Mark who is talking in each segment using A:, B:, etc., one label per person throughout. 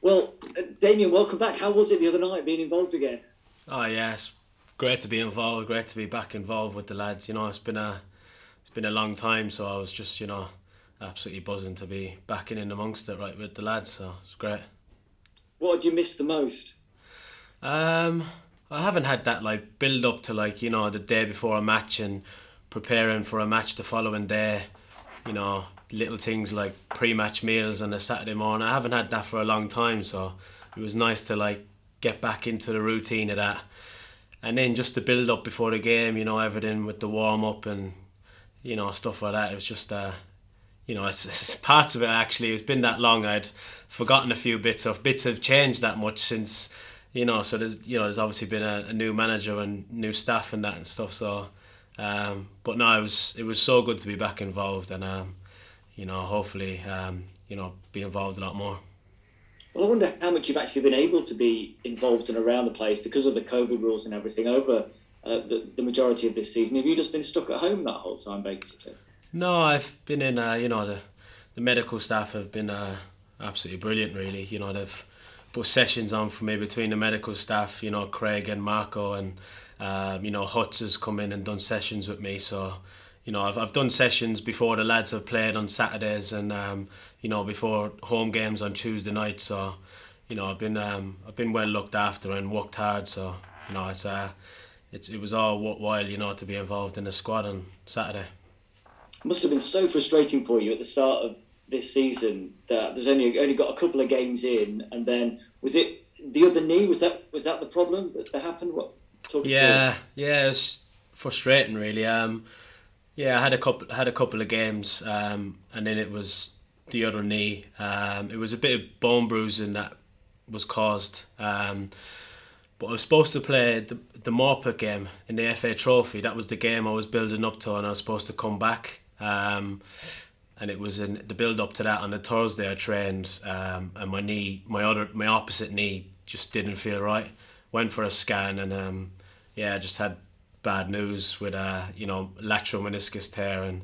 A: Well, Damien, welcome back. How was it the other night being involved again?
B: Oh yeah, it's great to be involved. Great to be back involved with the lads. It's been a long time, so I was just absolutely buzzing to be back in amongst it right with the lads. So it's great.
A: What had you missed the most?
B: Um, I haven't had that like build up to the day before a match and preparing for a match the following day. Little things like pre-match meals on a Saturday morning. I haven't had that for a long time, so it was nice to get back into the routine of that. And then just the build up before the game, everything with the warm up and stuff like that. It was just it's parts of it actually. It's been that long. I'd forgotten a few bits have changed that much since So there's obviously been a new manager and new staff and that and stuff. So, but no, it was so good to be back involved and hopefully be involved a lot more.
A: Well, I wonder how much you've actually been able to be involved and around the place because of the COVID rules and everything over the majority of this season. Have you just been stuck at home that whole time, basically?
B: No, I've been in. The medical staff have been absolutely brilliant. Really, they've put sessions on for me between the medical staff. Craig and Marco and Hutz has come in and done sessions with me. So, I've done sessions before the lads have played on Saturdays and before home games on Tuesday night. So, I've been well looked after and worked hard. So, it was all worthwhile, to be involved in the squad on Saturday.
A: It must have been so frustrating for you at the start of this season that there's only got a couple of games in, and then was it the other knee? Was that the problem that happened? What talk us
B: Yeah, it's frustrating really. Yeah, I had a couple of games, and then it was the other knee. It was a bit of bone bruising that was caused. But I was supposed to play the Morpeth game in the FA Trophy. That was the game I was building up to, and I was supposed to come back. And it was in the build up to that on the Thursday I trained, and my opposite knee just didn't feel right. Went for a scan and I just had bad news with lateral meniscus tear and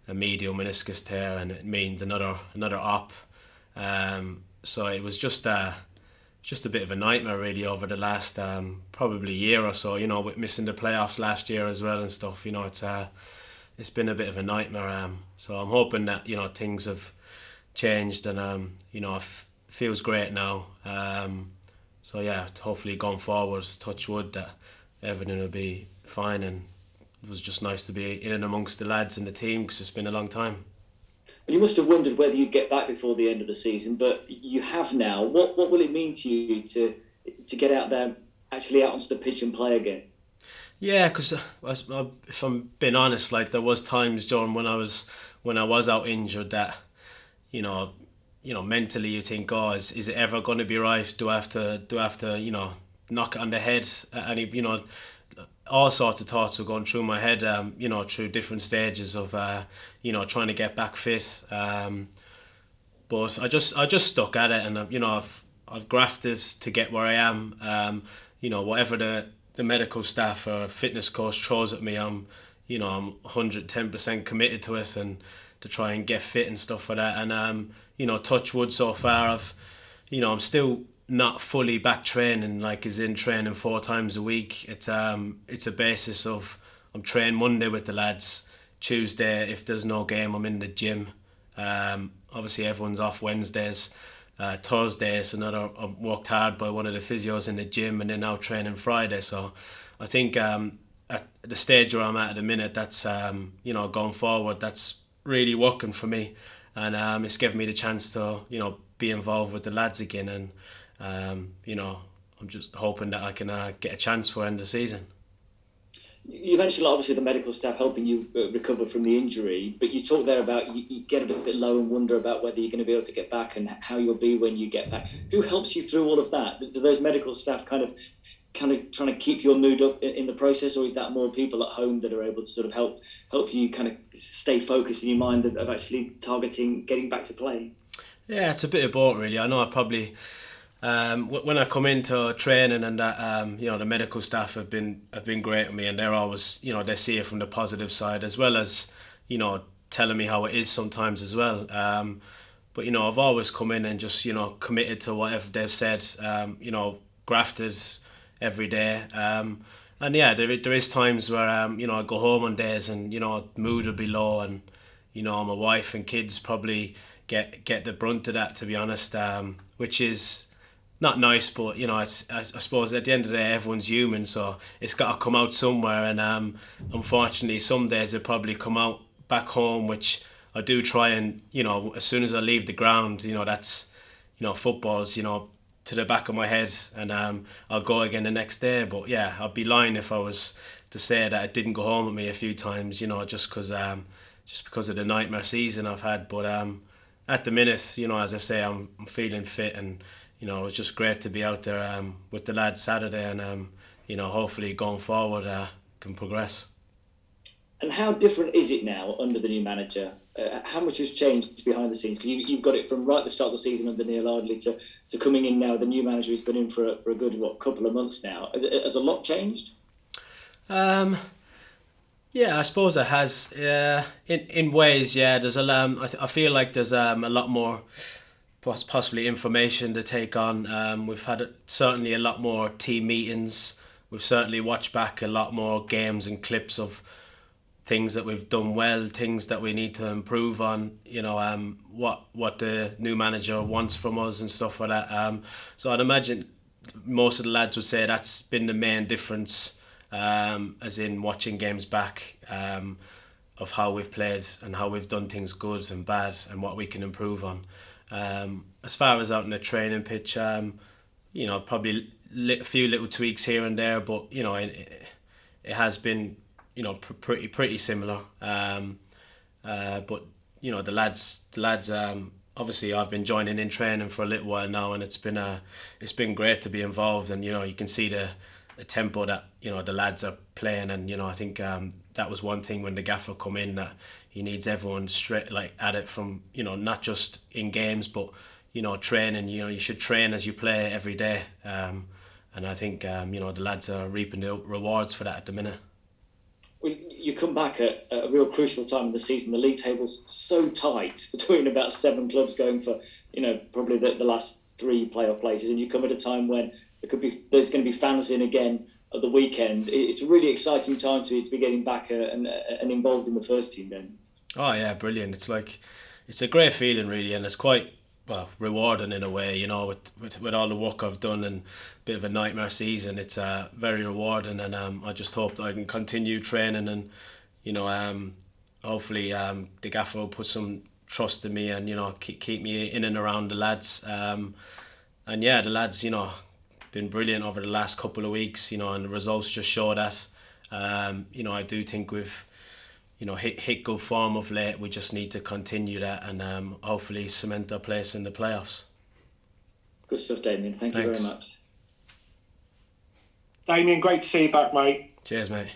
B: a medial meniscus tear, and it meant another op. So it was just a bit of a nightmare really over the last probably year or so. With missing the playoffs last year as well and stuff. It's been a bit of a nightmare. So I'm hoping that things have changed and it feels great now. So yeah, hopefully going forward, touch wood, that everything will be fine. And it was just nice to be in and amongst the lads and the team because it's been a long time.
A: Well, you must have wondered whether you'd get back before the end of the season, but you have now. What will it mean to you to get out there, actually out onto the pitch and play again?
B: Yeah, because if I'm being honest, there was times, John, when I was out injured that, mentally you think, oh, is it ever going to be right? Do I have to, knock it on the head? And all sorts of thoughts were going through my head, through different stages of, trying to get back fit. But I just stuck at it, and I've grafted to get where I am. Whatever the medical staff or fitness coach throws at me, I'm 110% committed to it and to try and get fit and stuff like that. And touch wood, so far I'm still not fully back training, as in training 4 times a week. It's a basis of I'm training Monday with the lads, Tuesday if there's no game I'm in the gym. Obviously everyone's off Wednesdays. Thursday it's another worked hard by one of the physios in the gym, and then now training Friday. So I think at the stage where I'm at the minute, that's going forward, that's really working for me, and it's given me the chance to be involved with the lads again, and I'm just hoping that I can get a chance for end of the season.
A: You mentioned obviously the medical staff helping you recover from the injury, but you talked there about you get a bit low and wonder about whether you're going to be able to get back and how you'll be when you get back. Who helps you through all of that? Do those medical staff kind of trying to keep your mood up in the process, or is that more people at home that are able to sort of help you kind of stay focused in your mind of actually targeting getting back to playing?
B: Yeah, it's a bit of both really. I know I probably when I come into training and that the medical staff have been great with me, and they're always they see it from the positive side as well as telling me how it is sometimes as well. But I've always come in and just committed to whatever they've said. Grafted every day. And yeah, there is times where I go home on days and mood will be low, and my wife and kids probably get the brunt of that, to be honest. Which is not nice, but I suppose at the end of the day everyone's human, so it's got to come out somewhere. And unfortunately, some days it probably come out back home, which I do try and as soon as I leave the ground, that's football's to the back of my head, and I'll go again the next day. But yeah, I'd be lying if I was to say that it didn't go home with me a few times, just because of the nightmare season I've had. But at the minute, as I say, I'm feeling fit, and it was just great to be out there with the lads Saturday, and hopefully going forward can progress.
A: And how different is it now under the new manager? How much has changed behind the scenes? Because you've got it from right at the start of the season under Neil Ardley to coming in now. The new manager who's been in for a good couple of months now. Has a lot changed?
B: Yeah, I suppose it has. In ways, yeah. There's I feel like there's a lot more possibly information to take on. We've had certainly a lot more team meetings. We've certainly watched back a lot more games and clips of things that we've done well, things that we need to improve on, what the new manager wants from us and stuff like that. So I'd imagine most of the lads would say that's been the main difference, as in watching games back, of how we've played and how we've done things good and bad and what we can improve on. As far as out in the training pitch, probably a few little tweaks here and there, but it has been pretty similar. But the lads. Obviously, I've been joining in training for a little while now, and it's been great to be involved. And you can see the tempo that the lads are playing, and I think that was one thing when the gaffer come in, that he needs everyone straight at it from not just in games, but training. You should train as you play every day. And I think the lads are reaping the rewards for that at the minute.
A: Well, you come back at a real crucial time of the season. The league table's so tight between about 7 clubs going for, probably the last 3 playoff places, and you come at a time when there's going to be fans in again at the weekend. It's a really exciting time to be getting back and involved in the first team then.
B: Oh yeah, brilliant! It's a great feeling really, and it's quite rewarding in a way, with all the work I've done and a bit of a nightmare season. It's very rewarding, and I just hope that I can continue training, and hopefully the gaffer will put some trust in me, and keep me in and around the lads. And yeah, the lads been brilliant over the last couple of weeks, and the results just show that. I do think we've hit good form of late. We just need to continue that, and hopefully cement our place in the playoffs.
A: Good stuff, Damien. Thank you very much.
C: Damien, great to see you back, mate.
B: Cheers, mate.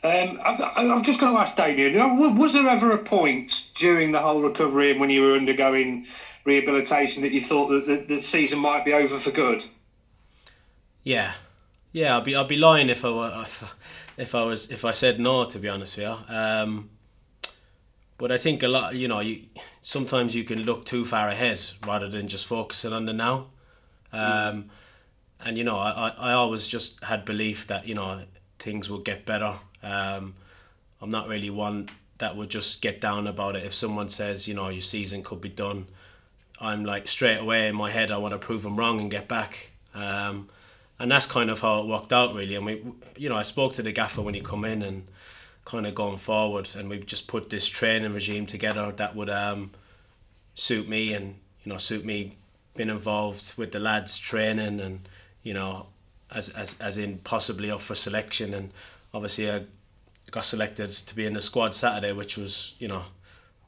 C: I've just got to ask Damien, was there ever a point during the whole recovery and when you were undergoing rehabilitation that you thought that the season might be over for good?
B: Yeah, I'd be lying if I said no, to be honest with you. But I think a lot, sometimes you can look too far ahead rather than just focusing on the now. And I always just had belief that things would get better. I'm not really one that would just get down about it. If someone says your season could be done, I'm like straight away in my head I want to prove them wrong and get back. And that's kind of how it worked out really. And I spoke to the gaffer when he come in, and kind of going forward, and we just put this training regime together that would suit me, and suit me being involved with the lads training, and as in possibly up for selection. And obviously I got selected to be in the squad Saturday, which was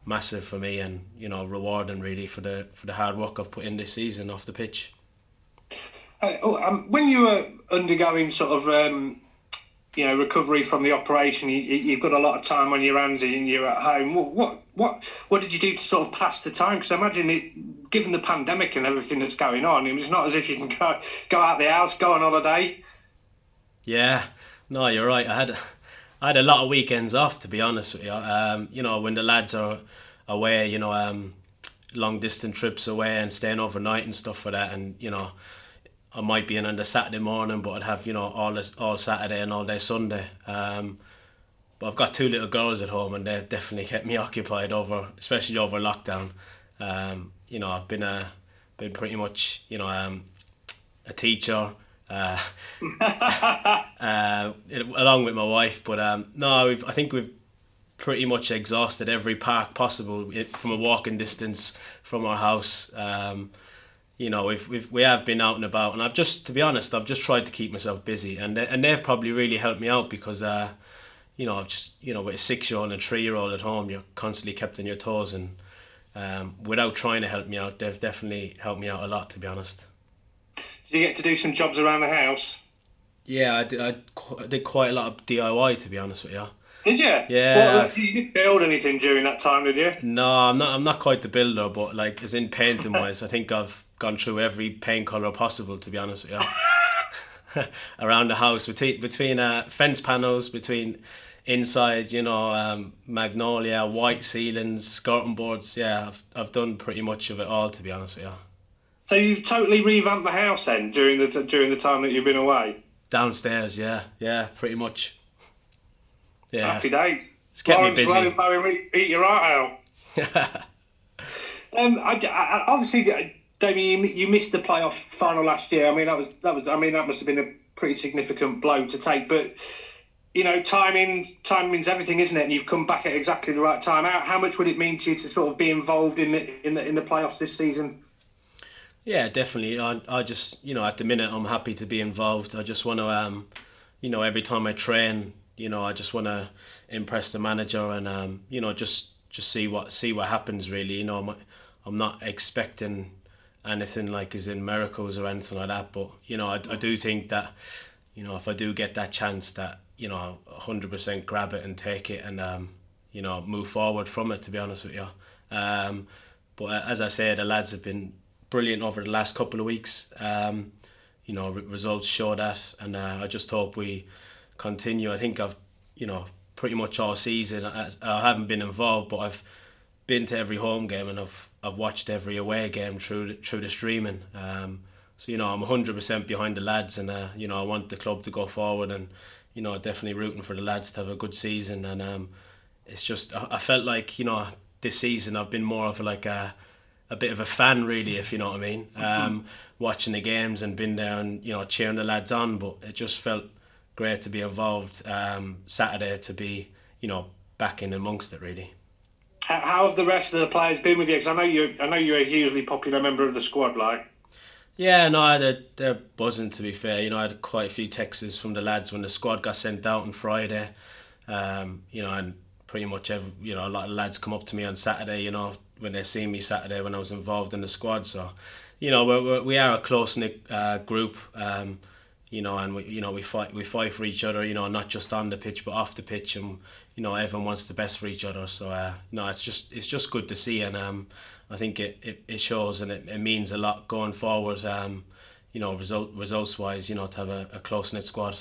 B: massive for me, and rewarding really for the hard work I've put in this season off the pitch.
C: When you were undergoing sort of recovery from the operation, you've got a lot of time on your hands and you're at home. What did you do to sort of pass the time? Because I imagine given the pandemic and everything that's going on, it's not as if you can go out the house, go on holiday.
B: Yeah, no, you're right. I had a lot of weekends off, to be honest with you. When the lads are away, long distance trips away and staying overnight and stuff like that. And I might be in on the Saturday morning, but I'd have all Saturday and all day Sunday. But I've got two little girls at home, and they've definitely kept me occupied especially over lockdown. I've been pretty much a teacher, along with my wife. But I think we've pretty much exhausted every park possible from a walking distance from our house. We have been out and about, and to be honest, I've just tried to keep myself busy, and they've probably really helped me out because I've just with a 6-year-old and a 3-year-old at home, you're constantly kept on your toes, and without trying to help me out, they've definitely helped me out a lot, to be honest.
C: Did you get to do some jobs around the house?
B: Yeah, I did quite a lot of DIY, to be honest with you.
C: Did you?
B: Yeah.
C: Well, you didn't build anything during that time, did you?
B: No, I'm not quite the builder, but like as in painting wise, I think I've gone through every paint colour possible, to be honest with you. Around the house, between fence panels, between inside, magnolia, white ceilings, skirting boards. Yeah, I've done pretty much of it all, to be honest with you.
C: So you've totally revamped the house then during the time that you've been away?
B: Downstairs, yeah, pretty much. Yeah.
C: Happy days.
B: It's kept me busy.
C: Eat your heart out. Obviously, Damien, you missed the playoff final last year. I mean, that must have been a pretty significant blow to take. But timing's everything, isn't it? And you've come back at exactly the right time. How much would it mean to you to sort of be involved in the playoffs this season?
B: Yeah, definitely. I just at the minute I'm happy to be involved. I just want to every time I train, I just want to impress the manager and just see what happens really. I'm not expecting anything like as in miracles or anything like that, but I do think that if I do get that chance that 100% grab it and take it and move forward from it, to be honest with you. But as I said, the lads have been brilliant over the last couple of weeks. Results show that, and I just hope we continue. I think I've pretty much all season I haven't been involved, but I've been to every home game and I've watched every away game through the streaming. So I'm 100% behind the lads, and I want the club to go forward, and definitely rooting for the lads to have a good season. And it's just I felt like this season I've been more of like a bit of a fan really, if you know what I mean. Watching the games and been there and cheering the lads on, but it just felt great to be involved Saturday, to be back in amongst it really.
C: How have the rest of the players been with you? Because I know you're a hugely popular member of the squad, like.
B: Yeah, no, they're buzzing, to be fair. I had quite a few texts from the lads when the squad got sent out on Friday. And pretty much a lot of lads come up to me on Saturday, when they see me Saturday when I was involved in the squad. So, we are a close-knit group. And we fight for each other, not just on the pitch but off the pitch, and everyone wants the best for each other. So it's just good to see, and I think it shows, and it means a lot going forward. Results wise, to have a close knit squad.